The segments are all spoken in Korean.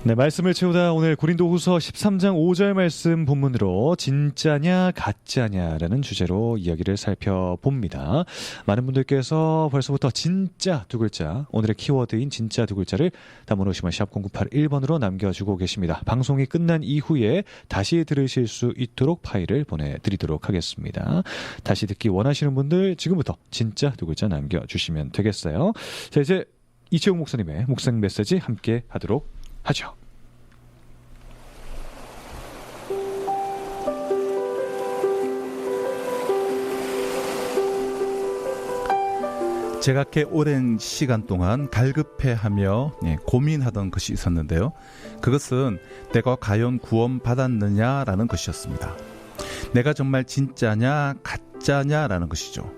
네, 말씀을 채우다 오늘 고린도후서 13장 5절 말씀 본문으로 진짜냐 가짜냐라는 주제로 이야기를 살펴봅니다. 많은 분들께서 벌써부터 진짜 두 글자, 오늘의 키워드인 진짜 두 글자를 담아놓으시면 샵 0981번으로 남겨주고 계십니다. 방송이 끝난 이후에 다시 들으실 수 있도록 파일을 보내드리도록 하겠습니다. 다시 듣기 원하시는 분들 지금부터 진짜 두 글자 남겨주시면 되겠어요. 자, 이제 이채용 목사님의 묵상 메시지 함께 하도록 하죠. 제가 꽤 오랜 시간 동안 갈급해하며 고민하던 것이 있었는데요. 그것은 내가 과연 구원받았느냐라는 것이었습니다. 내가 정말 진짜냐 가짜냐라는 것이죠.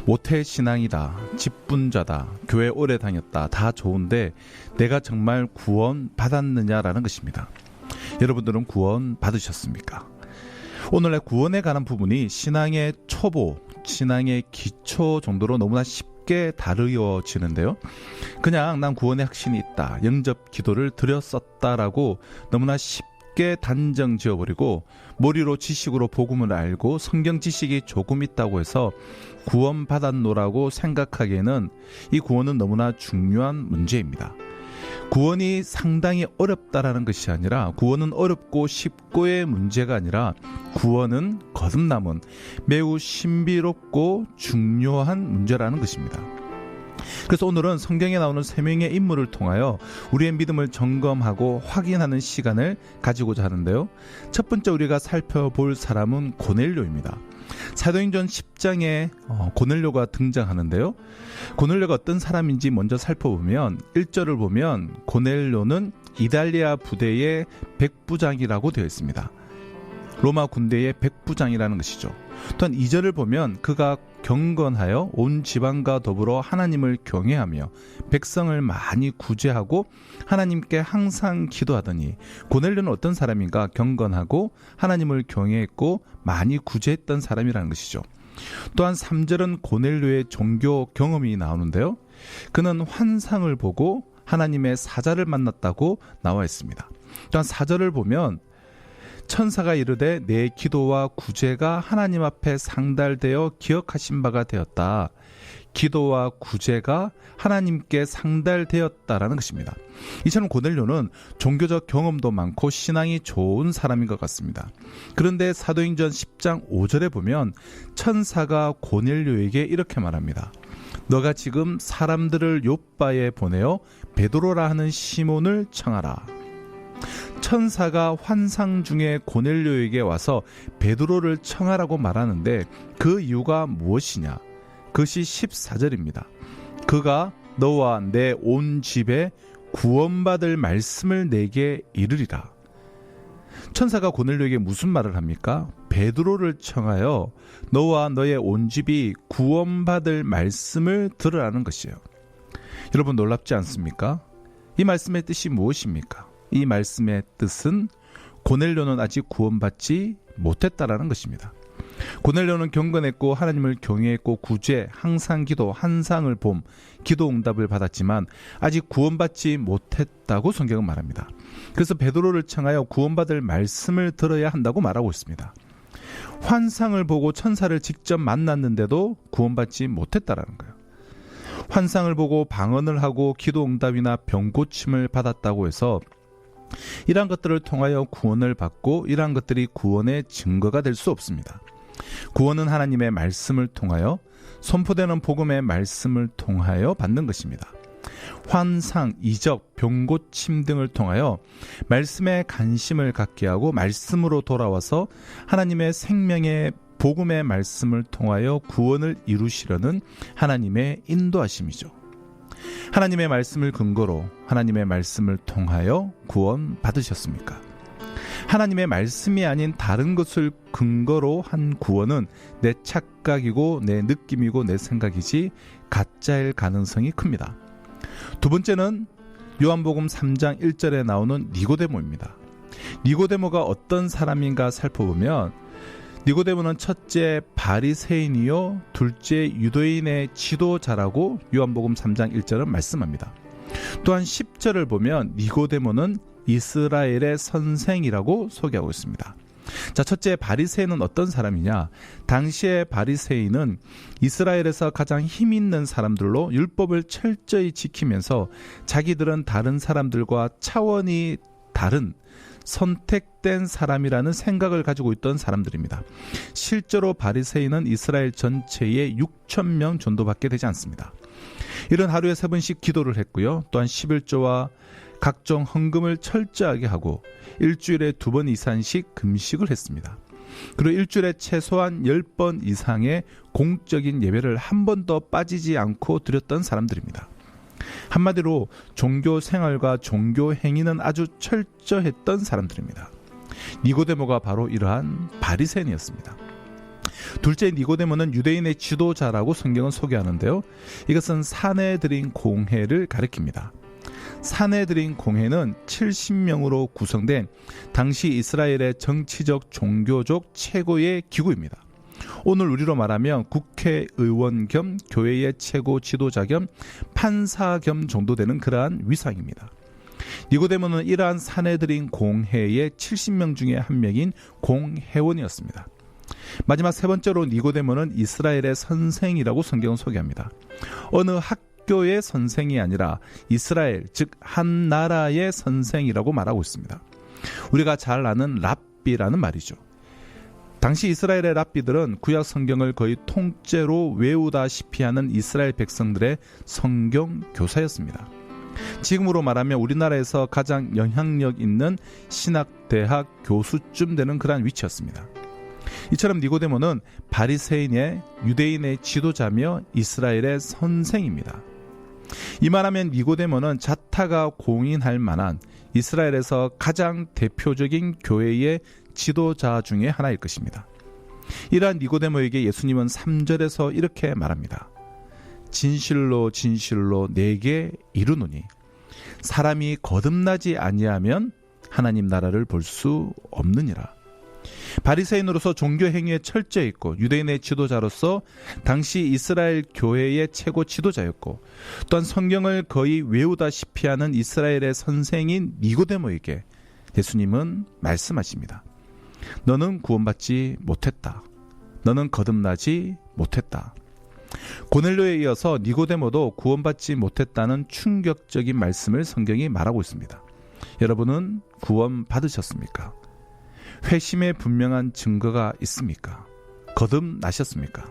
모태신앙이다, 집분자다, 교회 오래 다녔다, 다 좋은데 내가 정말 구원받았느냐라는 것입니다. 여러분들은 구원 받으셨습니까? 오늘날 구원에 관한 부분이 신앙의 초보, 신앙의 기초 정도로 너무나 쉽게 다루어지는데요. 그냥 난 구원의 확신이 있다, 영접 기도를 드렸었다라고 너무나 쉽게 단정 지어버리고 머리로 지식으로 복음을 알고 성경 지식이 조금 있다고 해서 구원받았노라고 생각하기에는 이 구원은 너무나 중요한 문제입니다. 구원이 상당히 어렵다라는 것이 아니라, 구원은 어렵고 쉽고의 문제가 아니라 구원은 거듭남은 매우 신비롭고 중요한 문제라는 것입니다. 그래서 오늘은 성경에 나오는 세 명의 인물을 통하여 우리의 믿음을 점검하고 확인하는 시간을 가지고자 하는데요. 첫 번째 우리가 살펴볼 사람은 고넬료입니다. 사도행전 10장에 고넬료가 등장하는데요. 고넬료가 어떤 사람인지 먼저 살펴보면 1절을 보면 고넬료는 이달리아 부대의 백부장이라고 되어 있습니다. 로마 군대의 백부장이라는 것이죠. 또한 2절을 보면 그가 경건하여 온 지방과 더불어 하나님을 경외하며 백성을 많이 구제하고 하나님께 항상 기도하더니, 고넬료는 어떤 사람인가? 경건하고 하나님을 경외했고 많이 구제했던 사람이라는 것이죠. 또한 3절은 고넬료의 종교 경험이 나오는데요. 그는 환상을 보고 하나님의 사자를 만났다고 나와 있습니다. 또한 4절을 보면 천사가 이르되 내 기도와 구제가 하나님 앞에 상달되어 기억하신 바가 되었다. 기도와 구제가 하나님께 상달되었다라는 것입니다. 이처럼 고넬료는 종교적 경험도 많고 신앙이 좋은 사람인 것 같습니다. 그런데 사도행전 10장 5절에 보면 천사가 고넬료에게 이렇게 말합니다. 너가 지금 사람들을 요빠에 보내어 베드로라 하는 시몬을 청하라. 천사가 환상 중에 고넬료에게 와서 베드로를 청하라고 말하는데 그 이유가 무엇이냐? 그것이 14절입니다. 그가 너와 내 온 집에 구원받을 말씀을 내게 이르리라. 천사가 고넬료에게 무슨 말을 합니까? 베드로를 청하여 너와 너의 온 집이 구원받을 말씀을 들으라는 것이에요. 여러분, 놀랍지 않습니까? 이 말씀의 뜻이 무엇입니까? 이 말씀의 뜻은 고넬료는 아직 구원받지 못했다라는 것입니다. 고넬료는 경건했고 하나님을 경외했고 구제, 항상 기도, 환상을 봄, 기도 응답을 받았지만 아직 구원받지 못했다고 성경은 말합니다. 그래서 베드로를 청하여 구원받을 말씀을 들어야 한다고 말하고 있습니다. 환상을 보고 천사를 직접 만났는데도 구원받지 못했다라는 거예요. 환상을 보고 방언을 하고 기도 응답이나 병 고침을 받았다고 해서 이러한 것들을 통하여 구원을 받고 이러한 것들이 구원의 증거가 될 수 없습니다. 구원은 하나님의 말씀을 통하여, 선포되는 복음의 말씀을 통하여 받는 것입니다. 환상, 이적, 병고침 등을 통하여 말씀에 관심을 갖게 하고 말씀으로 돌아와서 하나님의 생명의 복음의 말씀을 통하여 구원을 이루시려는 하나님의 인도하심이죠. 하나님의 말씀을 근거로, 하나님의 말씀을 통하여 구원 받으셨습니까? 하나님의 말씀이 아닌 다른 것을 근거로 한 구원은 내 착각이고 내 느낌이고 내 생각이지 가짜일 가능성이 큽니다. 두 번째는 요한복음 3장 1절에 나오는 니고데모입니다. 니고데모가 어떤 사람인가 살펴보면 니고데모는 첫째 바리새인이요 둘째 유대인의 지도자라고 요한복음 3장 1절은 말씀합니다. 또한 10절을 보면 니고데모는 이스라엘의 선생이라고 소개하고 있습니다. 자, 첫째, 바리새인은 어떤 사람이냐? 당시의 바리새인은 이스라엘에서 가장 힘 있는 사람들로 율법을 철저히 지키면서 자기들은 다른 사람들과 차원이 다른 선택된 사람이라는 생각을 가지고 있던 사람들입니다. 실제로 바리새인은 이스라엘 전체의 6,000명 정도밖에 되지 않습니다. 이런 하루에 3번씩 기도를 했고요. 또한 11조와 각종 헌금을 철저하게 하고 일주일에 2번 이상씩 금식을 했습니다. 그리고 일주일에 최소한 10번 이상의 공적인 예배를 한 번도 빠지지 않고 드렸던 사람들입니다. 한마디로 종교 생활과 종교 행위는 아주 철저했던 사람들입니다. 니고데모가 바로 이러한 바리새인이었습니다. 둘째, 니고데모는 유대인의 지도자라고 성경은 소개하는데요. 이것은 사내들인 공회를 가리킵니다. 사내들인 공회는 70명으로 구성된 당시 이스라엘의 정치적 종교적 최고의 기구입니다. 오늘 우리로 말하면 국회의원 겸 교회의 최고 지도자 겸 판사 겸 정도 되는 그러한 위상입니다. 니고데모는 이러한 사내들인 공회의 70명 중에 한 명인 공회원이었습니다. 마지막 세 번째로 니고데모는 이스라엘의 선생이라고 성경은 소개합니다. 어느 학교의 선생이 아니라 이스라엘, 즉 한 나라의 선생이라고 말하고 있습니다. 우리가 잘 아는 랍비라는 말이죠. 당시 이스라엘의 랍비들은 구약 성경을 거의 통째로 외우다시피 하는 이스라엘 백성들의 성경 교사였습니다. 지금으로 말하면 우리나라에서 가장 영향력 있는 신학대학 교수쯤 되는 그러한 위치였습니다. 이처럼 니고데모는 바리새인의 유대인의 지도자며 이스라엘의 선생입니다. 이말하면 니고데모는 자타가 공인할 만한 이스라엘에서 가장 대표적인 교회의 지도자 중에 하나일 것입니다. 이러한 니고데모에게 예수님은 3절에서 이렇게 말합니다. 진실로 진실로 내게 이르노니 사람이 거듭나지 아니하면 하나님 나라를 볼 수 없느니라. 바리새인으로서 종교 행위에 철저했고 유대인의 지도자로서 당시 이스라엘 교회의 최고 지도자였고 또한 성경을 거의 외우다시피 하는 이스라엘의 선생인 니고데모에게 예수님은 말씀하십니다. 너는 구원받지 못했다. 너는 거듭나지 못했다. 고넬료에 이어서 니고데모도 구원받지 못했다는 충격적인 말씀을 성경이 말하고 있습니다. 여러분은 구원받으셨습니까? 회심의 분명한 증거가 있습니까? 거듭나셨습니까?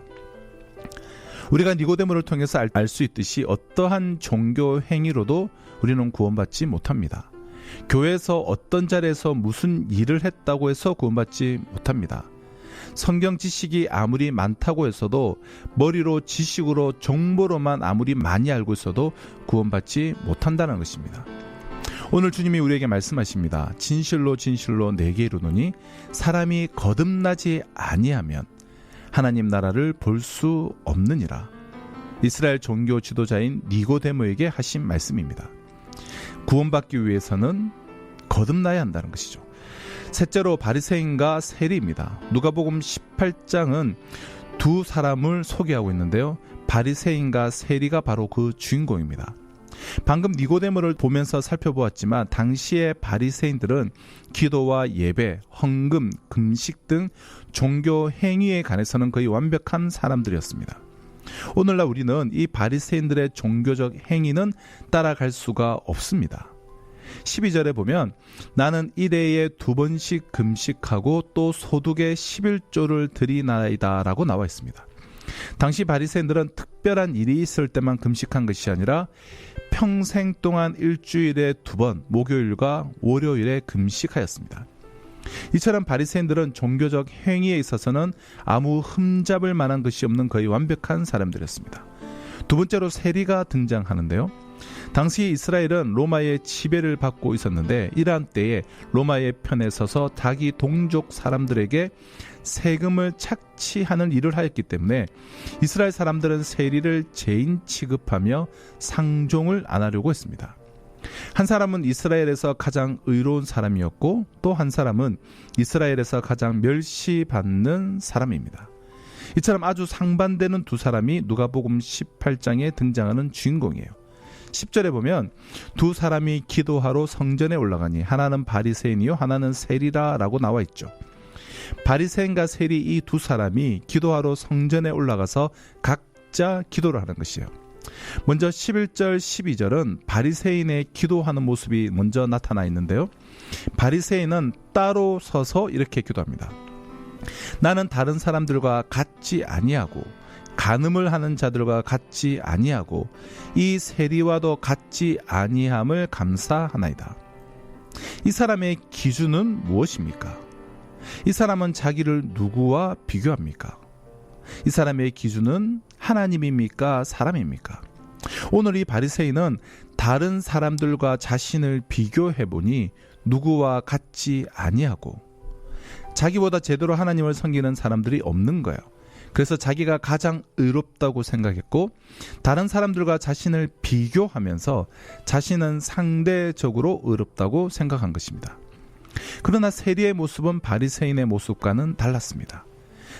우리가 니고데모를 통해서 알 수 있듯이 어떠한 종교 행위로도 우리는 구원받지 못합니다. 교회에서 어떤 자리에서 무슨 일을 했다고 해서 구원받지 못합니다. 성경 지식이 아무리 많다고 해서도 머리로 지식으로 정보로만 아무리 많이 알고 있어도 구원받지 못한다는 것입니다. 오늘 주님이 우리에게 말씀하십니다. 진실로 진실로 내게 이르노니 사람이 거듭나지 아니하면 하나님 나라를 볼 수 없느니라. 이스라엘 종교 지도자인 니고데모에게 하신 말씀입니다. 구원받기 위해서는 거듭나야 한다는 것이죠. 셋째로 바리새인과 세리입니다. 누가복음 18장은 두 사람을 소개하고 있는데요. 바리새인과 세리가 바로 그 주인공입니다. 방금 니고데모를 보면서 살펴보았지만 당시의 바리새인들은 기도와 예배, 헌금, 금식 등 종교 행위에 관해서는 거의 완벽한 사람들이었습니다. 오늘날 우리는 이 바리새인들의 종교적 행위는 따라갈 수가 없습니다. 12절에 보면 나는 일해에 2번씩 금식하고 또 소득의 11조를 드리나이다 라고 나와 있습니다. 당시 바리새인들은 특별한 일이 있을 때만 금식한 것이 아니라 평생 동안 일주일에 2번 목요일과 월요일에 금식하였습니다. 이처럼 바리새인들은 종교적 행위에 있어서는 아무 흠잡을 만한 것이 없는 거의 완벽한 사람들이었습니다. 두 번째로 세리가 등장하는데요. 당시 이스라엘은 로마의 지배를 받고 있었는데 이러한 때에 로마의 편에 서서 자기 동족 사람들에게 세금을 착취하는 일을 하였기 때문에 이스라엘 사람들은 세리를 죄인 취급하며 상종을 안 하려고 했습니다. 한 사람은 이스라엘에서 가장 의로운 사람이었고 또 한 사람은 이스라엘에서 가장 멸시받는 사람입니다. 이처럼 아주 상반되는 두 사람이 누가복음 18장에 등장하는 주인공이에요. 10절에 보면 두 사람이 기도하러 성전에 올라가니 하나는 바리새인이요 하나는 세리라 라고 나와 있죠. 바리새인과 세리 이 두 사람이 기도하러 성전에 올라가서 각자 기도를 하는 것이에요. 먼저 11절 12절은 바리새인의 기도하는 모습이 먼저 나타나 있는데요. 바리새인은 따로 서서 이렇게 기도합니다. 나는 다른 사람들과 같지 아니하고 간음을 하는 자들과 같지 아니하고 이 세리와도 같지 아니함을 감사하나이다. 이 사람의 기준은 무엇입니까? 이 사람은 자기를 누구와 비교합니까? 이 사람의 기준은 하나님입니까? 사람입니까? 오늘 이 바리새인은 다른 사람들과 자신을 비교해보니 누구와 같지 아니하고 자기보다 제대로 하나님을 섬기는 사람들이 없는 거예요. 그래서 자기가 가장 의롭다고 생각했고 다른 사람들과 자신을 비교하면서 자신은 상대적으로 의롭다고 생각한 것입니다. 그러나 세리의 모습은 바리새인의 모습과는 달랐습니다.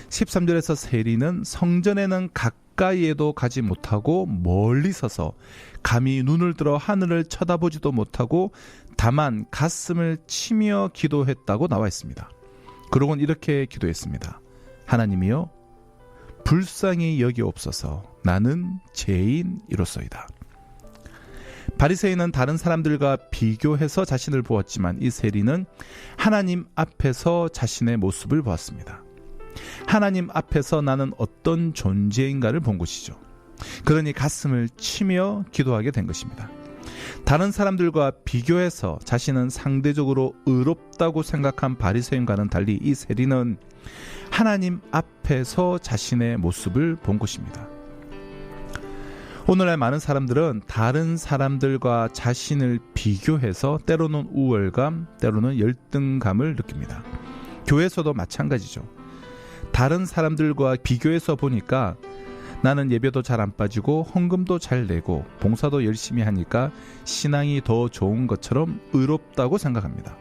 13절에서 세리는 성전에는 가까이에도 가지 못하고 멀리 서서 감히 눈을 들어 하늘을 쳐다보지도 못하고 다만 가슴을 치며 기도했다고 나와 있습니다. 그러곤 이렇게 기도했습니다. 하나님이여 불쌍히 여기옵소서. 나는 죄인이로소이다. 바리새인은 다른 사람들과 비교해서 자신을 보았지만 이 세리는 하나님 앞에서 자신의 모습을 보았습니다. 하나님 앞에서 나는 어떤 존재인가를 본 것이죠. 그러니 가슴을 치며 기도하게 된 것입니다. 다른 사람들과 비교해서 자신은 상대적으로 의롭다고 생각한 바리새인과는 달리 이 세리는 하나님 앞에서 자신의 모습을 본 것입니다. 오늘날 많은 사람들은 다른 사람들과 자신을 비교해서 때로는 우월감, 때로는 열등감을 느낍니다. 교회에서도 마찬가지죠. 다른 사람들과 비교해서 보니까 나는 예배도 잘 안 빠지고 헌금도 잘 내고 봉사도 열심히 하니까 신앙이 더 좋은 것처럼 의롭다고 생각합니다.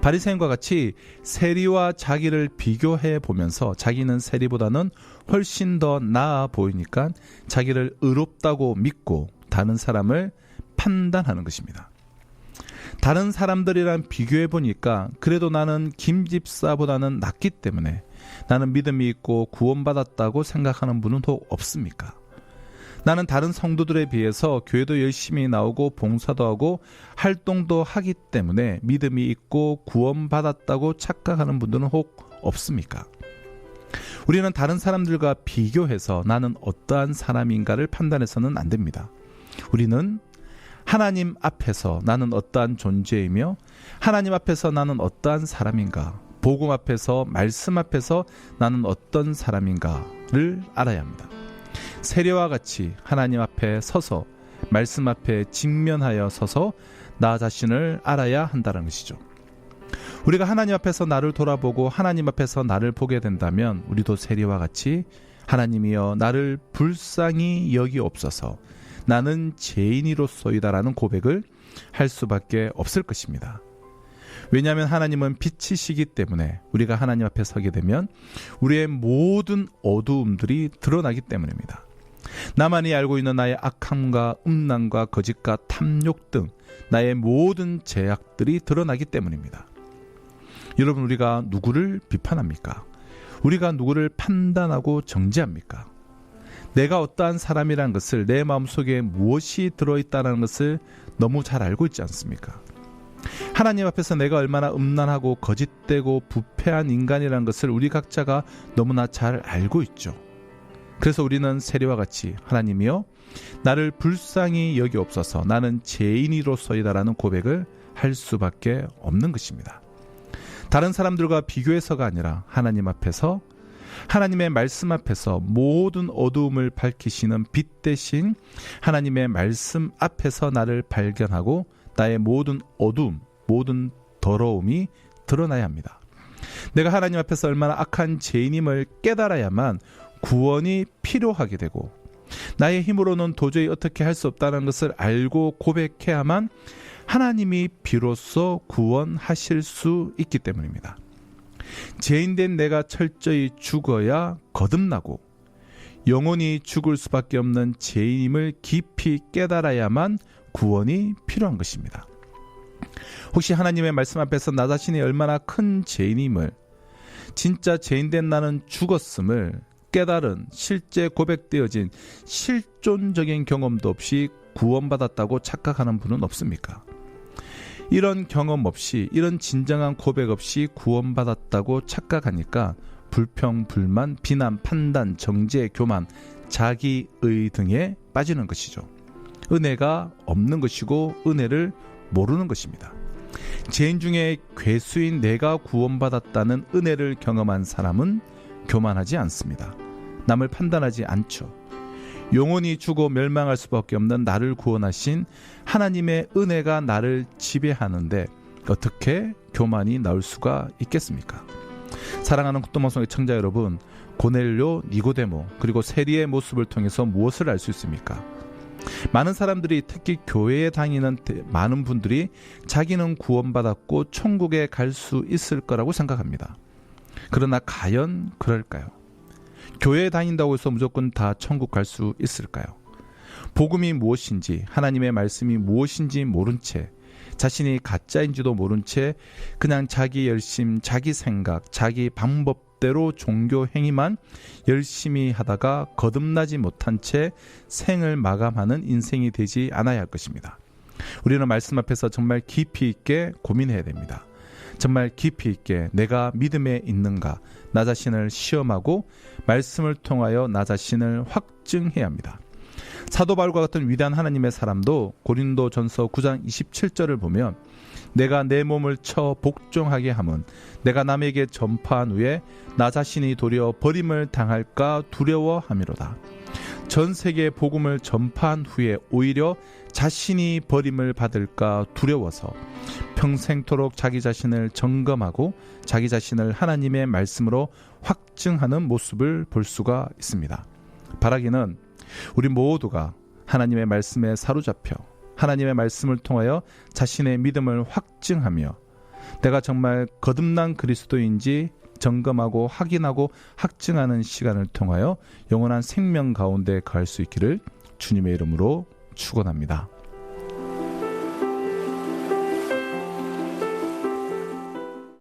바리새인과 같이 세리와 자기를 비교해 보면서 자기는 세리보다는 훨씬 더 나아 보이니까 자기를 의롭다고 믿고 다른 사람을 판단하는 것입니다. 다른 사람들이랑 비교해 보니까 그래도 나는 김 집사보다는 낫기 때문에 나는 믿음이 있고 구원받았다고 생각하는 분은 혹 없습니까? 나는 다른 성도들에 비해서 교회도 열심히 나오고 봉사도 하고 활동도 하기 때문에 믿음이 있고 구원받았다고 착각하는 분들은 혹 없습니까? 우리는 다른 사람들과 비교해서 나는 어떠한 사람인가를 판단해서는 안 됩니다. 우리는 하나님 앞에서 나는 어떠한 존재이며 하나님 앞에서 나는 어떠한 사람인가, 복음 앞에서 말씀 앞에서 나는 어떤 사람인가를 알아야 합니다. 세례와 같이 하나님 앞에 서서 말씀 앞에 직면하여 서서 나 자신을 알아야 한다는 것이죠. 우리가 하나님 앞에서 나를 돌아보고 하나님 앞에서 나를 보게 된다면 우리도 세리와 같이 하나님이여 나를 불쌍히 여기옵소서. 나는 죄인이로소이다라는 고백을 할 수밖에 없을 것입니다. 왜냐하면 하나님은 빛이시기 때문에 우리가 하나님 앞에 서게 되면 우리의 모든 어두움들이 드러나기 때문입니다. 나만이 알고 있는 나의 악함과 음란과 거짓과 탐욕 등 나의 모든 죄악들이 드러나기 때문입니다. 여러분, 우리가 누구를 비판합니까? 우리가 누구를 판단하고 정죄합니까? 내가 어떠한 사람이라는 것을, 내 마음속에 무엇이 들어있다는 것을 너무 잘 알고 있지 않습니까? 하나님 앞에서 내가 얼마나 음란하고 거짓되고 부패한 인간이라는 것을 우리 각자가 너무나 잘 알고 있죠. 그래서 우리는 세리와 같이 하나님이여 나를 불쌍히 여기옵소서. 나는 죄인이로소이다라는 고백을 할 수밖에 없는 것입니다. 다른 사람들과 비교해서가 아니라 하나님 앞에서, 하나님의 말씀 앞에서 모든 어두움을 밝히시는 빛 대신 하나님의 말씀 앞에서 나를 발견하고 나의 모든 어두움, 모든 더러움이 드러나야 합니다. 내가 하나님 앞에서 얼마나 악한 죄인임을 깨달아야만 구원이 필요하게 되고, 나의 힘으로는 도저히 어떻게 할 수 없다는 것을 알고 고백해야만 하나님이 비로소 구원하실 수 있기 때문입니다. 죄인된 내가 철저히 죽어야 거듭나고 영원히 죽을 수밖에 없는 죄인임을 깊이 깨달아야만 구원이 필요한 것입니다. 혹시 하나님의 말씀 앞에서 나 자신이 얼마나 큰 죄인임을, 진짜 죄인된 나는 죽었음을 깨달은 실제 고백되어진 실존적인 경험도 없이 구원받았다고 착각하는 분은 없습니까? 이런 경험 없이, 이런 진정한 고백 없이 구원받았다고 착각하니까 불평, 불만, 비난, 판단, 정죄, 교만, 자기의 등에 빠지는 것이죠. 은혜가 없는 것이고 은혜를 모르는 것입니다. 죄인 중에 괴수인 내가 구원받았다는 은혜를 경험한 사람은 교만하지 않습니다. 남을 판단하지 않죠. 영원히 죽어 멸망할 수밖에 없는 나를 구원하신 하나님의 은혜가 나를 지배하는데 어떻게 교만이 나올 수가 있겠습니까? 사랑하는 굿도방송의 청자 여러분, 고넬료, 니고데모, 그리고 세리의 모습을 통해서 무엇을 알 수 있습니까? 많은 사람들이, 특히 교회에 다니는 많은 분들이 자기는 구원받았고 천국에 갈 수 있을 거라고 생각합니다. 그러나 과연 그럴까요? 교회에 다닌다고 해서 무조건 다 천국 갈 수 있을까요? 복음이 무엇인지, 하나님의 말씀이 무엇인지 모른 채, 자신이 가짜인지도 모른 채 그냥 자기 열심, 자기 생각, 자기 방법대로 종교 행위만 열심히 하다가 거듭나지 못한 채 생을 마감하는 인생이 되지 않아야 할 것입니다. 우리는 말씀 앞에서 정말 깊이 있게 고민해야 됩니다. 정말 깊이 있게 내가 믿음에 있는가, 나 자신을 시험하고 말씀을 통하여 나 자신을 확증해야 합니다. 사도 바울과 같은 위대한 하나님의 사람도 고린도전서 9장 27절을 보면 내가 내 몸을 쳐 복종하게 함은 내가 남에게 전파한 후에 나 자신이 도리어 버림을 당할까 두려워함이로다. 전 세계에 복음을 전파한 후에 오히려 자신이 버림을 받을까 두려워서 평생토록 자기 자신을 점검하고 자기 자신을 하나님의 말씀으로 확증하는 모습을 볼 수가 있습니다. 바라기는 우리 모두가 하나님의 말씀에 사로잡혀 하나님의 말씀을 통하여 자신의 믿음을 확증하며 내가 정말 거듭난 그리스도인지 점검하고 확인하고 확증하는 시간을 통하여 영원한 생명 가운데 갈 수 있기를 주님의 이름으로 축원합니다.